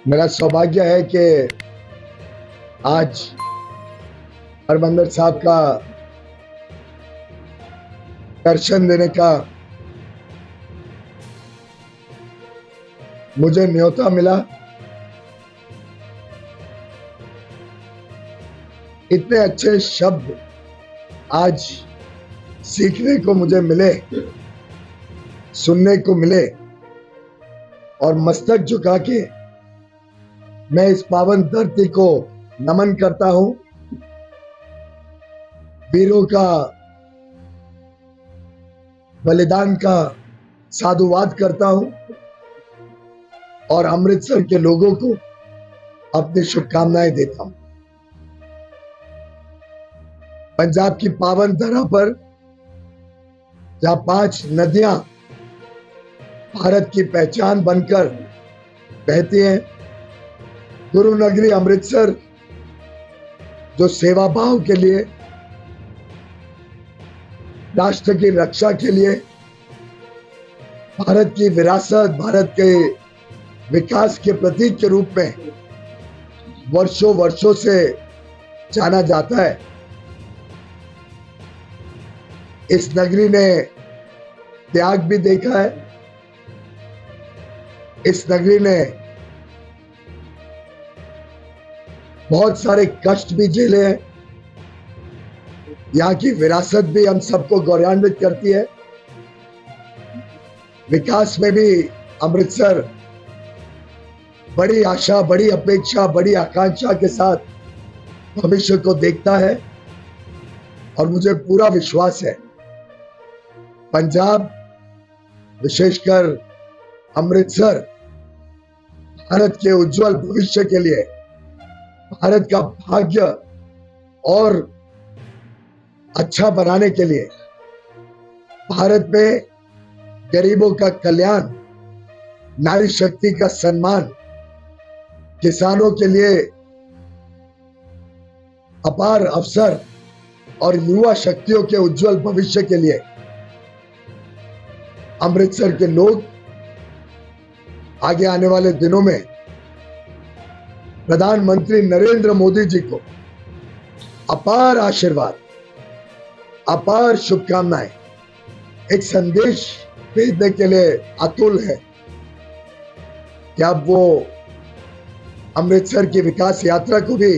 मेरा सौभाग्य है कि आज हरमंदिर साहब का दर्शन देने का मुझे न्योता मिला। इतने अच्छे शब्द आज सीखने को मुझे मिले, सुनने को मिले और मस्तक झुका के मैं इस पावन धरती को नमन करता हूं। वीरों का बलिदान का साधुवाद करता हूं और अमृतसर के लोगों को अपनी शुभकामनाएं देता हूं। पंजाब की पावन धरा पर जहां 5 नदियां भारत की पहचान बनकर बहती हैं, गुरु नगरी अमृतसर जो सेवा भाव के लिए, राष्ट्र की रक्षा के लिए, भारत की विरासत, भारत के विकास के प्रतीक के रूप में वर्षों वर्षों से जाना जाता है। इस नगरी ने त्याग भी देखा है, इस नगरी ने बहुत सारे कष्ट भी झेले हैं। यहाँ की विरासत भी हम सबको गौरवान्वित करती है। विकास में भी अमृतसर बड़ी आशा, बड़ी अपेक्षा, बड़ी आकांक्षा के साथ भविष्य को देखता है और मुझे पूरा विश्वास है पंजाब, विशेषकर अमृतसर, भारत के उज्जवल भविष्य के लिए, भारत का भाग्य और अच्छा बनाने के लिए, भारत में गरीबों का कल्याण, नारी शक्ति का सम्मान, किसानों के लिए अपार अवसर और युवा शक्तियों के उज्जवल भविष्य के लिए अमृतसर के लोग आगे आने वाले दिनों में प्रधानमंत्री नरेंद्र मोदी जी को अपार आशीर्वाद, अपार शुभकामनाएं, एक संदेश भेजने के लिए अतुल है कि अब वो अमृतसर की विकास यात्रा को भी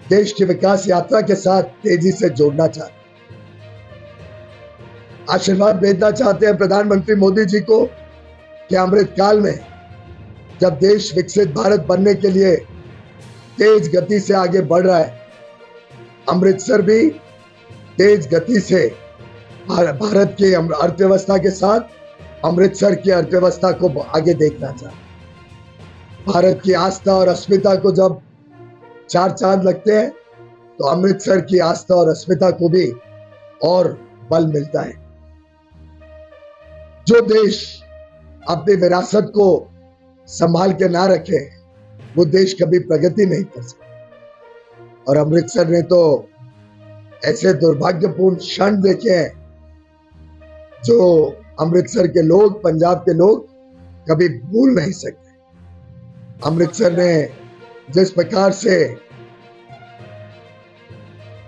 देश की विकास यात्रा के साथ तेजी से जोड़ना चाहते, आशीर्वाद भेजना चाहते हैं प्रधानमंत्री मोदी जी को कि अमृत काल में जब देश विकसित भारत बनने के लिए तेज गति से आगे बढ़ रहा है, अमृतसर भी तेज गति से भारत की अर्थव्यवस्था के साथ अमृतसर की अर्थव्यवस्था को आगे देखना चाहता। भारत की आस्था और अस्मिता को जब 4 चांद लगते हैं तो अमृतसर की आस्था और अस्मिता को भी और बल मिलता है। जो देश अपनी विरासत को संभाल के ना रखे, वो देश कभी प्रगति नहीं कर सकता। और अमृतसर ने तो ऐसे दुर्भाग्यपूर्ण क्षण देखे हैं जो अमृतसर के लोग, पंजाब के लोग कभी भूल नहीं सकते। अमृतसर ने जिस प्रकार से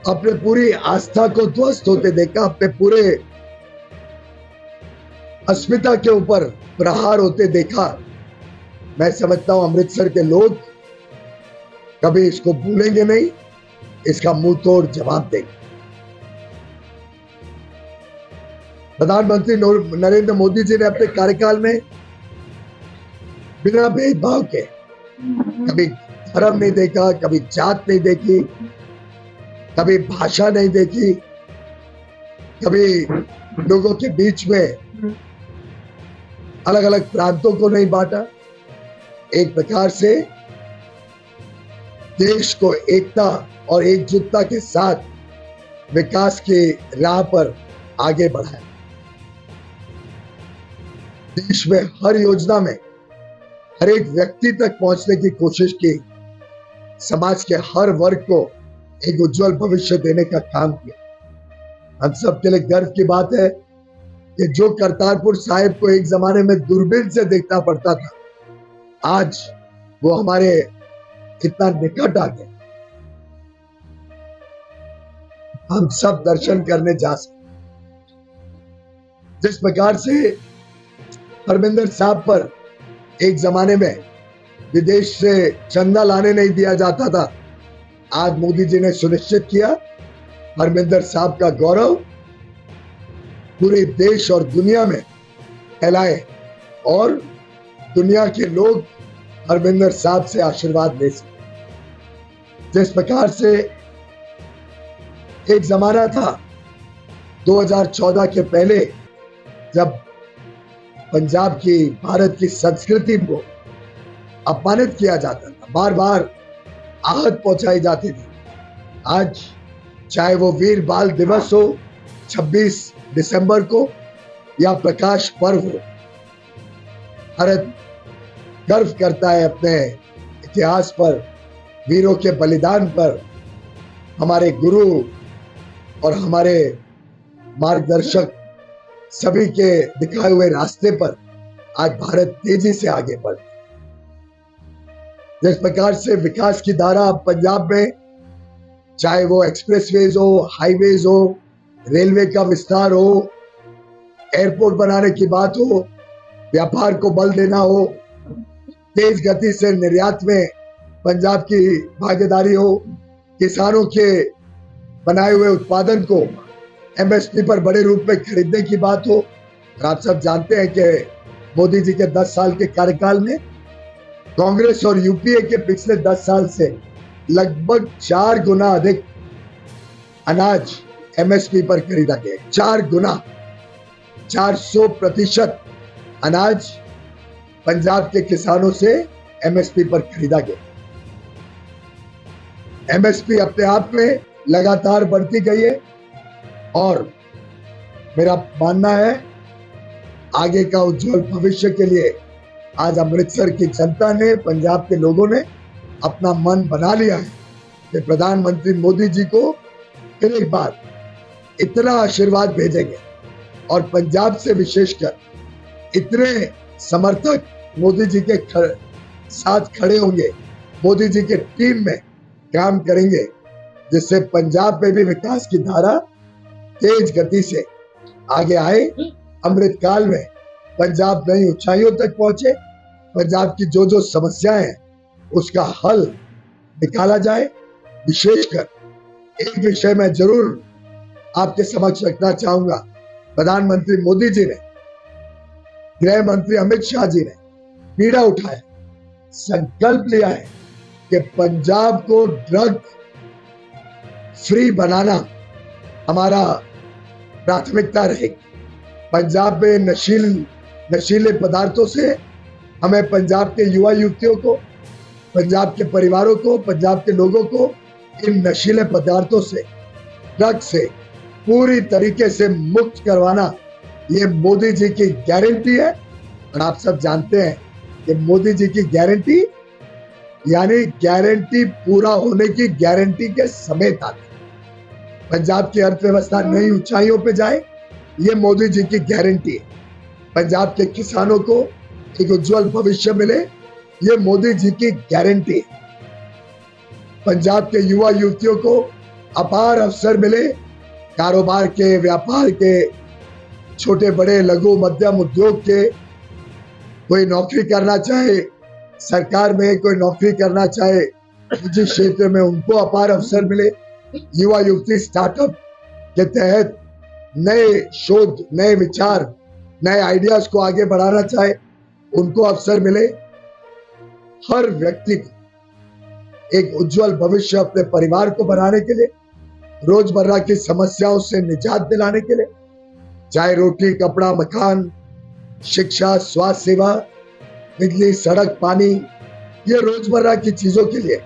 अपने पूरी आस्था को ध्वस्त होते देखा, अपने पूरे अस्मिता के ऊपर प्रहार होते देखा, मैं समझता हूं अमृतसर के लोग कभी इसको भूलेंगे नहीं, इसका मुंह तोड़ जवाब देंगे। प्रधानमंत्री नरेंद्र मोदी जी ने अपने कार्यकाल में बिना भेदभाव के कभी धर्म नहीं देखा, कभी जात नहीं देखी, कभी भाषा नहीं देखी, कभी लोगों के बीच में अलग अलग प्रांतों को नहीं बांटा। एक प्रकार से देश को एकता और एकजुटता के साथ विकास की राह पर आगे बढ़ाया। देश में हर योजना में हर एक व्यक्ति तक पहुंचने की कोशिश की, समाज के हर वर्ग को एक उज्जवल भविष्य देने का काम किया। हम सब के लिए गर्व की बात है कि जो करतारपुर साहिब को एक जमाने में दूरबीन से देखना पड़ता था, आज वो हमारे कितना निकट आ गए, हम सब दर्शन करने जा सकते। जिस प्रकार से हरमिंदर साहब पर एक जमाने में विदेश से चंदा लाने नहीं दिया जाता था, आज मोदी जी ने सुनिश्चित किया हरमिंदर साहब का गौरव पूरे देश और दुनिया में फैलाए और दुनिया के लोग हरमिंदर साहब से आशीर्वाद ले सके। जिस प्रकार से एक जमाना था 2014 के पहले, जब पंजाब की, भारत की संस्कृति को अपमानित किया जाता था, बार बार आहत पहुंचाई जाती थी। आज चाहे वो वीर बाल दिवस हो 26 दिसंबर को या प्रकाश पर्व हो, भारत गर्व करता है अपने इतिहास पर, वीरों के बलिदान पर, हमारे गुरु और हमारे मार्गदर्शक सभी के दिखाए हुए रास्ते पर आज भारत तेजी से आगे बढ़। जिस प्रकार से विकास की धारा अब पंजाब में, चाहे वो एक्सप्रेसवेज हो, हाईवेज हो, रेलवे का विस्तार हो, एयरपोर्ट बनाने की बात हो, व्यापार को बल देना हो, तेज गति से निर्यात में पंजाब की भागीदारी हो, किसानों के बनाए हुए उत्पादन को एमएसपी पर बड़े रूप में खरीदने की बात हो। और आप सब जानते हैं कि मोदी जी के 10 साल के कार्यकाल में कांग्रेस और यूपीए के पिछले 10 साल से लगभग 4 गुना अधिक अनाज एमएसपी पर खरीदा गया। 4 गुना, 400% अनाज पंजाब के किसानों से एमएसपी पर खरीदा गया। एमएसपी अपने आप में लगातार बढ़ती गई है और मेरा मानना है आगे का उज्जवल भविष्य के लिए आज अमृतसर की जनता ने, पंजाब के लोगों ने अपना मन बना लिया है कि प्रधानमंत्री मोदी जी को फिर एक बार इतना आशीर्वाद भेजेंगे और पंजाब से विशेषकर इतने समर्थक मोदी जी के साथ खड़े होंगे, मोदी जी के टीम में काम करेंगे, जिससे पंजाब में भी विकास की धारा तेज गति से आगे आए। अमृतकाल में पंजाब नई ऊंचाइयों तक पहुंचे, पंजाब की जो जो समस्याएं हैं उसका हल निकाला जाए। विशेषकर एक विषय मैं जरूर आपके समक्ष रखना चाहूंगा। प्रधानमंत्री मोदी जी ने, गृह मंत्री अमित शाह जी ने पीड़ा उठाया, संकल्प लिया है कि पंजाब को ड्रग फ्री बनाना हमारा प्राथमिकता रहेगी। पंजाब में नशीले पदार्थों से हमें पंजाब के युवा युवतियों को, पंजाब के परिवारों को, पंजाब के लोगों को इन नशीले पदार्थों से, ड्रग से पूरी तरीके से मुक्त करवाना, ये मोदी जी की गारंटी है। और आप सब जानते हैं कि मोदी जी की गारंटी यानी गारंटी पूरा होने की गारंटी के समेत आती है। पंजाब की अर्थव्यवस्था नई ऊंचाइयों पे जाए, ये मोदी जी की गारंटी है। पंजाब के किसानों को एक उज्जवल भविष्य मिले, ये मोदी जी की गारंटी है। पंजाब के युवा युवतियों को अपार अवसर मिले, कारोबार के, व्यापार के, छोटे बड़े लघु मध्यम उद्योग के, कोई नौकरी करना चाहे सरकार में, कोई नौकरी करना चाहे निजी क्षेत्र में, उनको अपार अवसर मिले। युवा युवती स्टार्टअप के तहत नए शोध, नए विचार, नए आइडियाज को आगे बढ़ाना चाहे, उनको अवसर मिले। हर व्यक्ति को एक उज्जवल भविष्य अपने परिवार को बनाने के लिए, रोजमर्रा की समस्याओं से निजात दिलाने के लिए, चाहे रोटी, कपड़ा, मकान, शिक्षा, स्वास्थ्य सेवा, बिजली, सड़क, पानी, ये रोजमर्रा की चीजों के लिए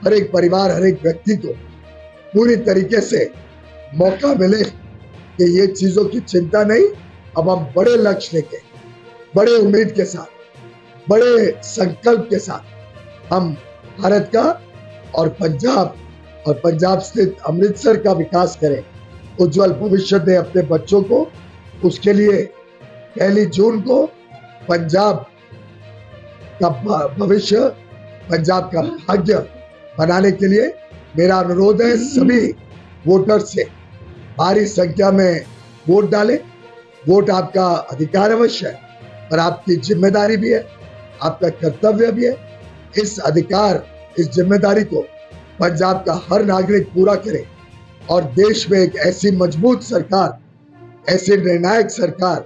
हर एक परिवार, हर एक व्यक्ति को पूरी तरीके से मौका मिले कि ये चीजों की चिंता नहीं, अब हम बड़े लक्ष्य लेके, बड़े उम्मीद के साथ, बड़े संकल्प के साथ हम भारत का और पंजाब स्थित अमृतसर का विकास करें, उज्जवल भविष्य दें अपने बच्चों को। उसके लिए 1 जून को पंजाब का भविष्य, पंजाब का भाग्य बनाने के लिए मेरा अनुरोध है सभी वोटर्स से भारी संख्या में वोट डालें। वोट आपका अधिकार अवश्य है, पर आपकी जिम्मेदारी भी है, आपका कर्तव्य भी है। इस अधिकार, इस जिम्मेदारी को पंजाब का हर नागरिक पूरा करे और देश में एक ऐसी मजबूत सरकार, ऐसी निर्णायक सरकार,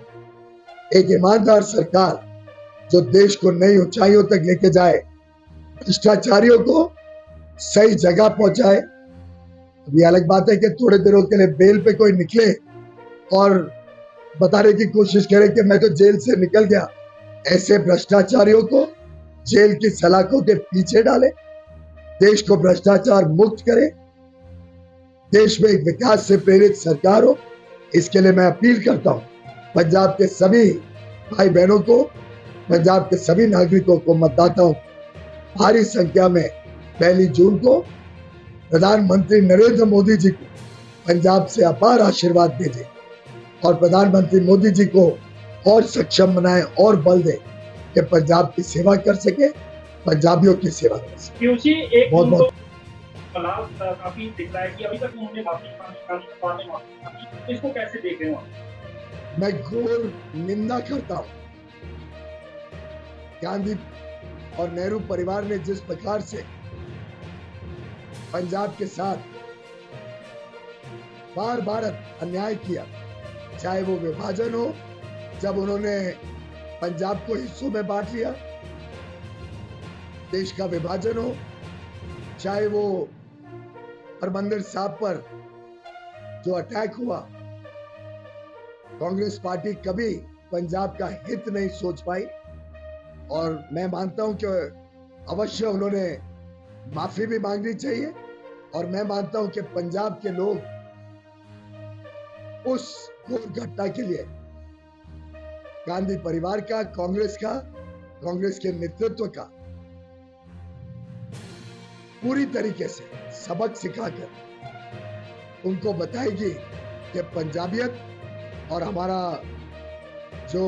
एक ईमानदार सरकार जो देश को नई ऊंचाइयों तक लेके जाए, भ्रष्टाचारियों को सही जगह पहुंचाए। अभी अलग बात है कि थोड़े दिनों के लिए बेल पे कोई निकले और बताने की कोशिश करे कि मैं तो जेल से निकल गया। ऐसे भ्रष्टाचारियों को जेल की सलाखों के पीछे डाले, देश को भ्रष्टाचार मुक्त करे, देश में एक विकास से प्रेरित सरकार हो। इसके लिए मैं अपील करता हूं पंजाब के सभी भाई बहनों को, पंजाब के सभी नागरिकों को, मतदाताओं को भारी संख्या में 1 जून को प्रधानमंत्री नरेंद्र मोदी जी को पंजाब से अपार आशीर्वाद भेजें और प्रधानमंत्री मोदी जी को और सक्षम बनाएं और बल दें कि पंजाब की सेवा कर सके, पंजाबियों की सेवा कर सके। बहुत बहुत काफी दिख रहा है कि अभी तक उन्होंने माफी, इसको कैसे देख रहे हो? मैं घोर निंदा करता हूं। गांधी और नेहरू परिवार ने जिस प्रकार से पंजाब के साथ बार बार अन्याय किया, चाहे वो विभाजन हो, जब उन्होंने पंजाब को हिस्सों में बांट लिया, देश का विभाजन हो, चाहे वो हरमंदिर साहब पर जो अटैक हुआ, कांग्रेस पार्टी कभी पंजाब का हित नहीं सोच पाई। और मैं मानता हूं कि अवश्य उन्होंने माफी भी मांगनी चाहिए और मैं मानता हूं कि पंजाब के लोग उस घोर घटना के लिए गांधी परिवार का, कांग्रेस के नेतृत्व का पूरी तरीके से सबक सिखाकर उनको बताएगी कि पंजाबियत और हमारा जो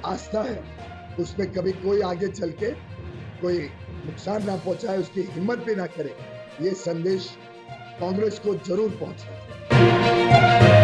आस्था है उसमें कभी कोई आगे चल के कोई नुकसान ना पहुंचाए, उसकी हिम्मत भी ना करे। ये संदेश कांग्रेस को जरूर पहुंचना चाहिए।